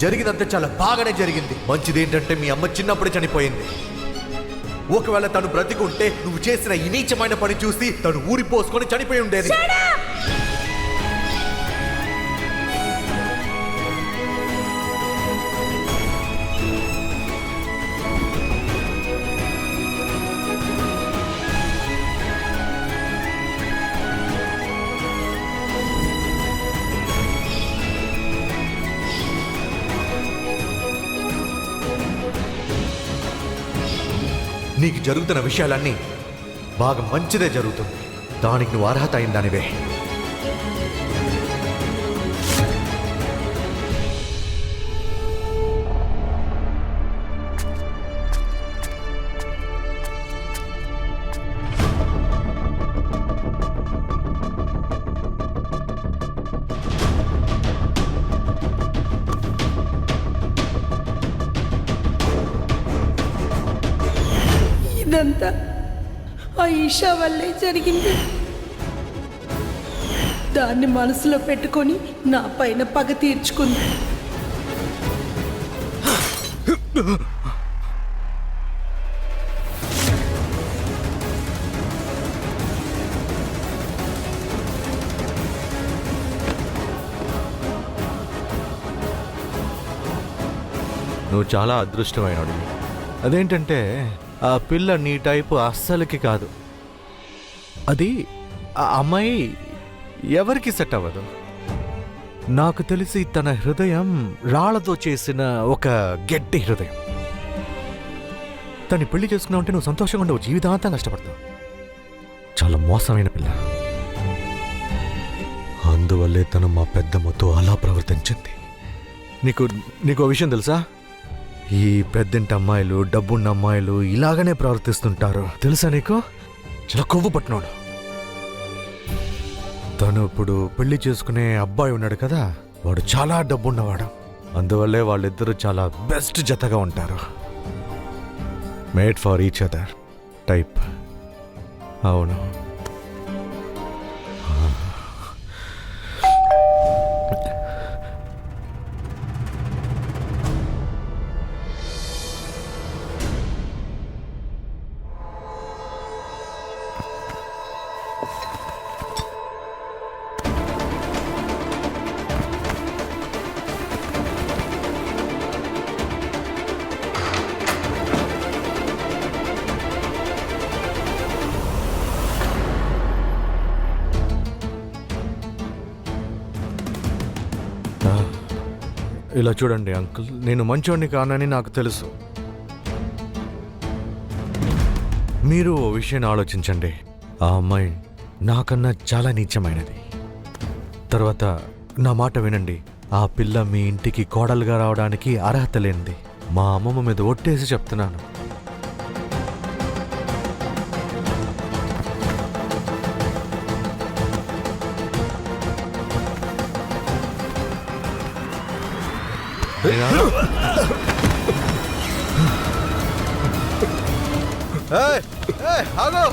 జరిగినంత చాలా బాగానే జరిగింది. మంచిదేంటంటే మీ అమ్మ చిన్నప్పుడే చనిపోయింది. ఒకవేళ తను బ్రతికుంటే నువ్వు చేసిన ఈ నీచమైన పని చూసి తను ఊరిపోసుకొని చనిపోయి ఉండేది. నీకు జరుగుతున్న విషయాలన్నీ బాగా మంచిదే జరుగుతుంది. దానికి నువ్వు అర్హత అయిన దానివే. ఇదంతా ఆ ఈషా వల్లే జరిగింది. దాన్ని మనసులో పెట్టుకొని నా పైన పగ తీర్చుకుంది. నువ్వు చాలా అదృష్టమైనవాడివి. అదేంటంటే ఆ పిల్ల నీ టైపు అస్సలకి కాదు. అది ఆ అమ్మాయి ఎవరికి సెట్ అవ్వదు. నాకు తెలిసి తన హృదయం రాళ్లతో చేసిన ఒక గట్టి హృదయం. తను పెళ్లి చేసుకున్నావు అంటే నువ్వు సంతోషంగా ఉండవు, జీవితాంతం కష్టపడతావు. చాలా మోసమైన పిల్ల. అందువల్లే తను మా పెద్దమ్మతో అలా ప్రవర్తించింది. నీకు విషయం తెలుసా? ఈ పెద్దంటి అమ్మాయిలు, డబ్బున్న అమ్మాయిలు ఇలాగనే ప్రవర్తిస్తుంటారు. తెలుసా నీకు? చాలా కొవ్వు పట్టినాడు. తను ఇప్పుడు పెళ్లి చేసుకునే అబ్బాయి ఉన్నాడు కదా, వాడు చాలా డబ్బున్నవాడు. అందువల్లే వాళ్ళిద్దరూ చాలా బెస్ట్ జతగా ఉంటారు. Made for each other type. అవును. ఇలా చూడండి అంకుల్, నేను మంచోడిని కానని నాకు తెలుసు. మీరు ఓ విషయాన్ని ఆలోచించండి. ఆ అమ్మాయి నాకన్నా చాలా నీచమైనది. తర్వాత నా మాట వినండి. ఆ పిల్ల మీ ఇంటికి కోడలుగా రావడానికి అర్హత లేనిది. మా అమ్మమ్మ మీద ఒట్టేసి చెప్తున్నాను. ఆగో!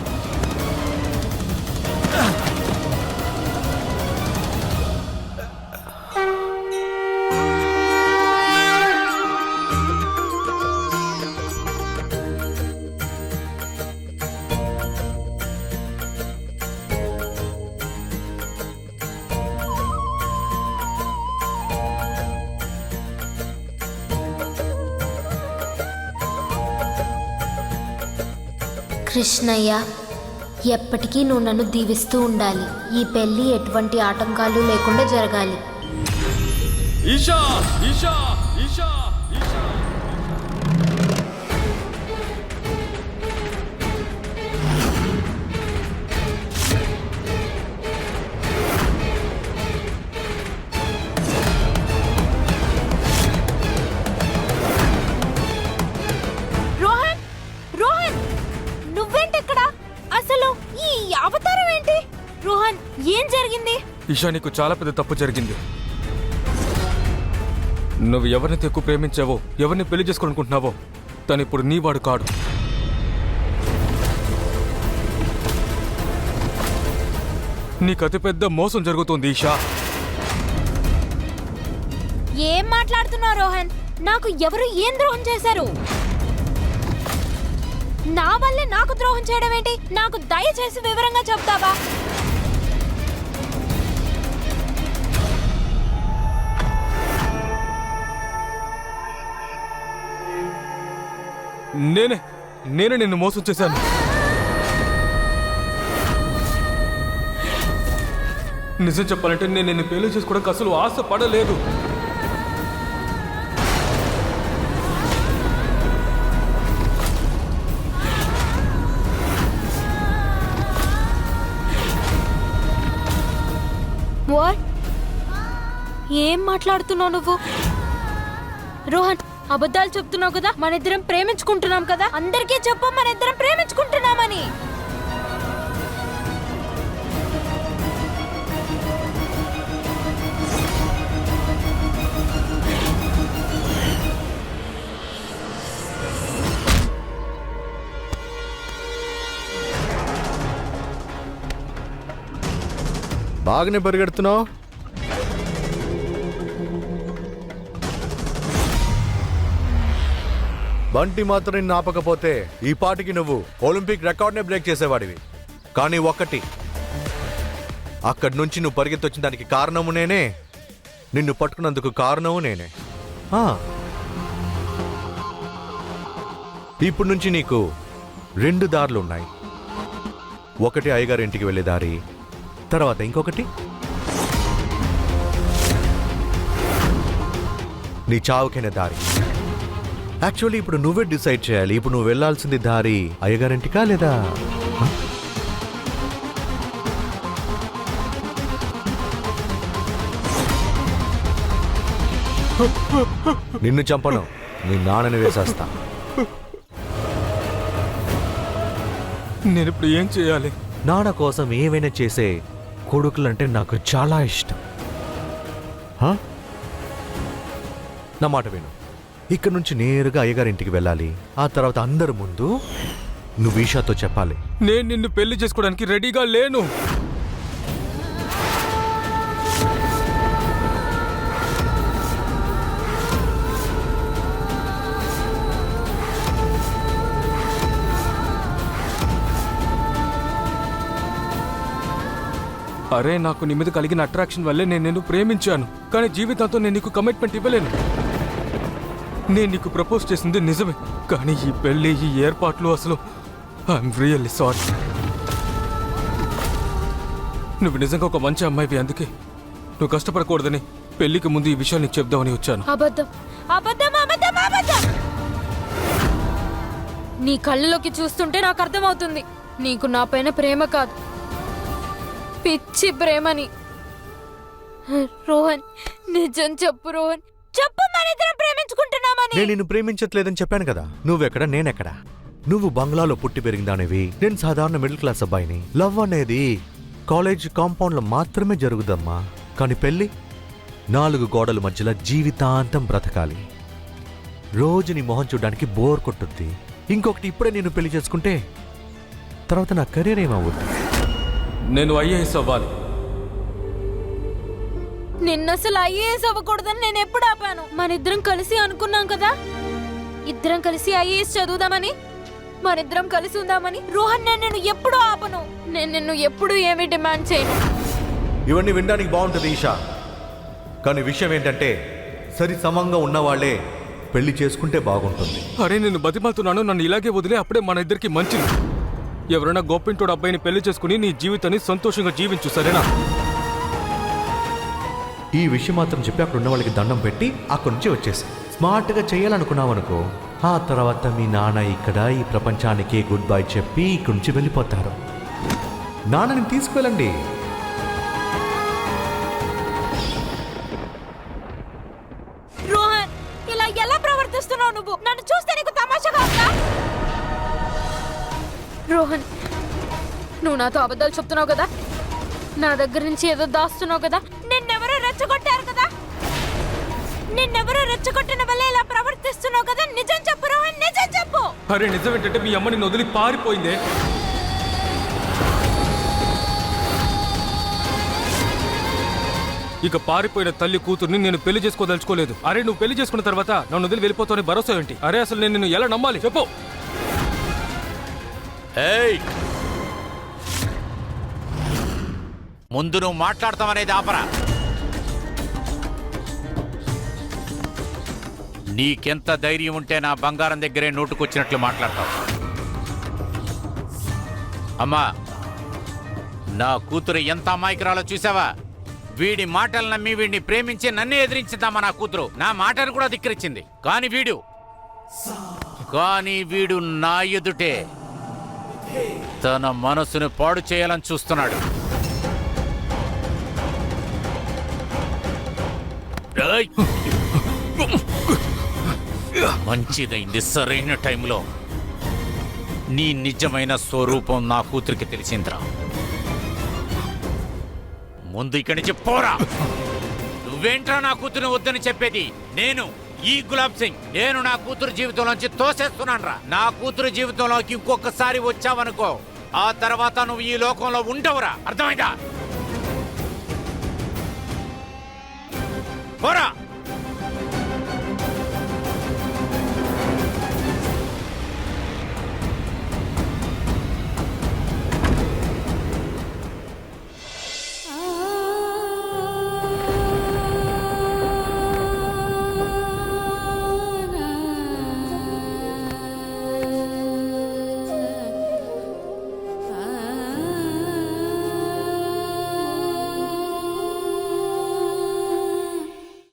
కృష్ణయ్య, ఎప్పటికీ నువ్వు నన్ను దీవిస్తూ ఉండాలి. ఈ పెళ్లి ఎటువంటి ఆటంకాలు లేకుండా జరగాలి. ఈషా ఈషా ఈషా ఈషా. రోహన్, రోహన్, నువ్వేంటెక్కడ? అసలు ఈ అవతారం ఏంటి? రోహన్, ఏం జరిగింది? ఈషా, నీకు చాలా పెద్ద తప్పు జరిగింది. నువ్వు ఎవరినైతే ఎక్కువ ప్రేమించావో, ఎవరిని పెళ్లి చేసుకోవాలనుకుంటున్నావో, తను ఇప్పుడు నీవాడు కాడు. నీకు అతిపెద్ద మోసం జరుగుతుంది ఈషా. ఏం మాట్లాడుతున్నావు రోహన్? నాకు ఎవరు ఏం ద్రోహం చేశారు? నా వల్లే నాకు ద్రోహం చేయడం ఏంటి? నాకు దయచేసి వివరంగా చెప్తావా? నేనే నిన్ను మోసం చేశాను. నిజం చెప్పాలంటే నేను నిన్ను పెళ్లి చేసుకోవడానికి అసలు ఆశ పడలేదు. వాట్? ఏం మాట్లాడుతున్నావు నువ్వు? రోహన్, అబద్ధాలు చెప్తున్నావు కదా. మన ఇద్దరం ప్రేమించుకుంటున్నాం కదా. అందరికీ చెప్పు మన ఇద్దరం ప్రేమించుకుంటున్నామని. బాగానే పరిగెడుతున్నావు. బంటి మాత్రం నిన్ను ఆపకపోతే ఈ పాటికి నువ్వు ఒలింపిక్ రికార్డ్నే బ్రేక్ చేసేవాడివి. కానీ ఒక్కటి, అక్కడి నుంచి నువ్వు పరిగెత్తొచ్చిన దానికి కారణము నేనే, నిన్ను పట్టుకున్నందుకు కారణము నేనే. ఇప్పుడు నుంచి నీకు 2 దారులు ఉన్నాయి. ఒకటి అయ్యగారి ఇంటికి వెళ్ళే దారి, తర్వాత ఇంకొకటి నీ చావుకైన దారి. యాక్చువల్లీ ఇప్పుడు నువ్వే డిసైడ్ చేయాలి. ఇప్పుడు నువ్వు వెళ్ళాల్సింది దారి అయ్యగారింటికా లేదా నిన్ను చంపను, నీ నాన్నని వేసేస్తా. నేను ఇప్పుడు ఏం చేయాలి? నాన్న కోసం ఏమైనా చేసే కొడుకులంటే నాకు చాలా ఇష్టం. నా మాట విను. ఇక్కడ నుంచి నేరుగా అయ్యగారింటికి వెళ్ళాలి. ఆ తర్వాత అందరి ముందు నువ్వు ఈషాతో చెప్పాలి, నేను నిన్ను పెళ్లి చేసుకోవడానికి రెడీగా లేను. అరే, నాకు నీ మీద కలిగిన అట్రాక్షన్ వల్లే నేను నిన్ను ప్రేమించాను. కానీ జీవితంతో నేను నీకు కమిట్మెంట్ ఇవ్వలేను. నేను నీకు ప్రపోజ్ చేసింది నిజమే, కానీ ఈ పెళ్లి, ఈ ఏర్పాట్లు అసలు ఐఎమ్ రియల్లీ సారీ. నువ్వు నిజంగా ఒక మంచి అమ్మాయివి, అందుకే నువ్వు కష్టపడకూడదని పెళ్లికి ముందు ఈ విషయం నీకు చెప్దామని వచ్చాను. అబద్ధం, అబద్ధం, అబద్ధం, అబద్ధం. నీ కళ్ళలోకి చూస్తుంటే నాకు అర్థమవుతుంది నీకు నా పైన ప్రేమ కాదు, పిచ్చి ప్రేమని. రోహన్, నిజం చెప్పు రోహన్, చెప్పు మన ఇద్దరం ప్రేమించుకుంటున్నామని. నేను నిన్ను ప్రేమించట్లేదని చెప్పాను కదా. నువ్వెక్కడ, నేనెక్కడ? నువ్వు బంగ్లాలో పుట్టి పెరిగిందానివి, నేను సాధారణ మిడిల్ క్లాస్ అబ్బాయిని. లవ్ అనేది కాలేజ్ కాంపౌండ్లో మాత్రమే జరుగుదమ్మా. కానీ పెళ్ళి 4 గోడల మధ్యలో జీవితాంతం బ్రతకాలి. రోజు నీ మొహం చూడడానికి బోర్ కొట్టుద్ది. ఇంకొకటి, ఇప్పుడే నేను పెళ్లి చేసుకుంటే తర్వాత నా కెరీర్ ఏమవుద్ది? నేను ఐఏఎస్ అవ్వాలి. నిన్నసలు ఐఏఎస్ అవ్వకూడదని నేను ఎప్పుడు ఆపాను? మన ఇద్దరం కలిసి అనుకున్నాం కదా, ఇద్దరం కలిసి ఐఏఎస్ చదువుదామని, మనిద్దరం కలిసి ఉందామని. రోహన్, నేను నిన్ను ఎప్పుడు ఆపను. నేను నిన్ను ఎప్పుడు ఏమీ డిమాండ్ చేయను. ఇవన్నీ వినడానికి బాగుంటుంది ఈషా, కానీ విషయం ఏంటంటే సరి సమంగా ఉన్నవాళ్లే పెళ్లి చేసుకుంటే బాగుంటుంది. అరే, నేను బతిమాలుతున్నాను, నన్ను ఇలాగే వదిలే. అప్పుడే మన ఇద్దరికి మంచిది. ఎవరైనా గొప్పింటోడు అబ్బాయిని పెళ్లి చేసుకుని నీ జీవితాన్ని సంతోషంగా జీవించు, సరేనా? ఈ విషయం మాత్రం చెప్పి అక్కడ ఉన్న వాళ్ళకి దండం పెట్టి అక్కడి నుంచి వచ్చేసి స్మార్ట్గా చేయాలనుకున్నావు అనుకో, ఆ తర్వాత మీ నాన్న ఇక్కడ ఈ ప్రపంచానికి గుడ్ బై చెప్పి ఇక్కడి నుంచి వెళ్ళిపోతారు. నాన్నని తీసుకువెళ్ళండి. రోహన్, ఇలా ఎలా ప్రవర్తిస్తున్నావు నువ్వు? నన్ను చూస్తే నీకు తమాషాగా ఉందా? రోహన్, నువ్వు నాతో అబద్ధాలు చెప్తున్నావు కదా, నా దగ్గర నుంచి ఏదో దాస్తున్నావు కదా. నిన్నెవరో రెచ్చగొట్టారు కదా, నిన్నెవరో రెచ్చగొట్టిన వల్ల ఇలా ప్రవర్తిస్తున్నావు కదా. నిజం చెప్పు రోహన్, నిజం చెప్పు. అరే, నిజం ఏంటంటే మీ అమ్మ నిన్ను వదిలి పారిపోయిందే. ఇక పారిపోయిన తల్లి కూతుర్ని నేను పెళ్లి చేసుకోదలుచుకోలేదు. అరే నువ్వు పెళ్లి చేసుకున్న తర్వాత నన్ను వదిలి వెళ్ళిపోతావని భరోసా ఏంటి? అరే అసలు నేను నిన్ను ఎలా నమ్మాలి చెప్పు. ఏయ్, ముందు నువ్వు మాట్లాడతావనేది ఆపరా. నీకెంత ధైర్యం ఉంటే నా బంగారం దగ్గరే నోటుకొచ్చినట్లు మాట్లాడతావు? అమ్మా, నా కూతురు ఎంత అమాయకురాలో చూసావా? వీడి మాటలు నమ్మి వీడిని ప్రేమించి నన్నే ఎదిరించిందమ్మా నా కూతురు. నా మాటను కూడా ధిక్కరించింది. కానీ వీడు నా ఎదుటే తన మనసును పాడు చేయాలని చూస్తున్నాడు. ఏయ్! మంచిదైంది, సరైన టైంలో నీ నిజమైన స్వరూపం నా కూతురికి తెలిసిందిరా. ముందు ఇక్కడి నుంచి పోరా. నువ్వేంట్రా నా కూతురు వద్దని చెప్పేది? ఈ గులాబ్ సింగ్ నేను నా కూతురు జీవితంలోంచి తోసేస్తున్నాను రా. నా కూతురు జీవితంలోకి ఇంకొకసారి వచ్చావనుకో, ఆ తర్వాత నువ్వు ఈ లోకంలో ఉండవురా. అర్థమైందా? పోరా.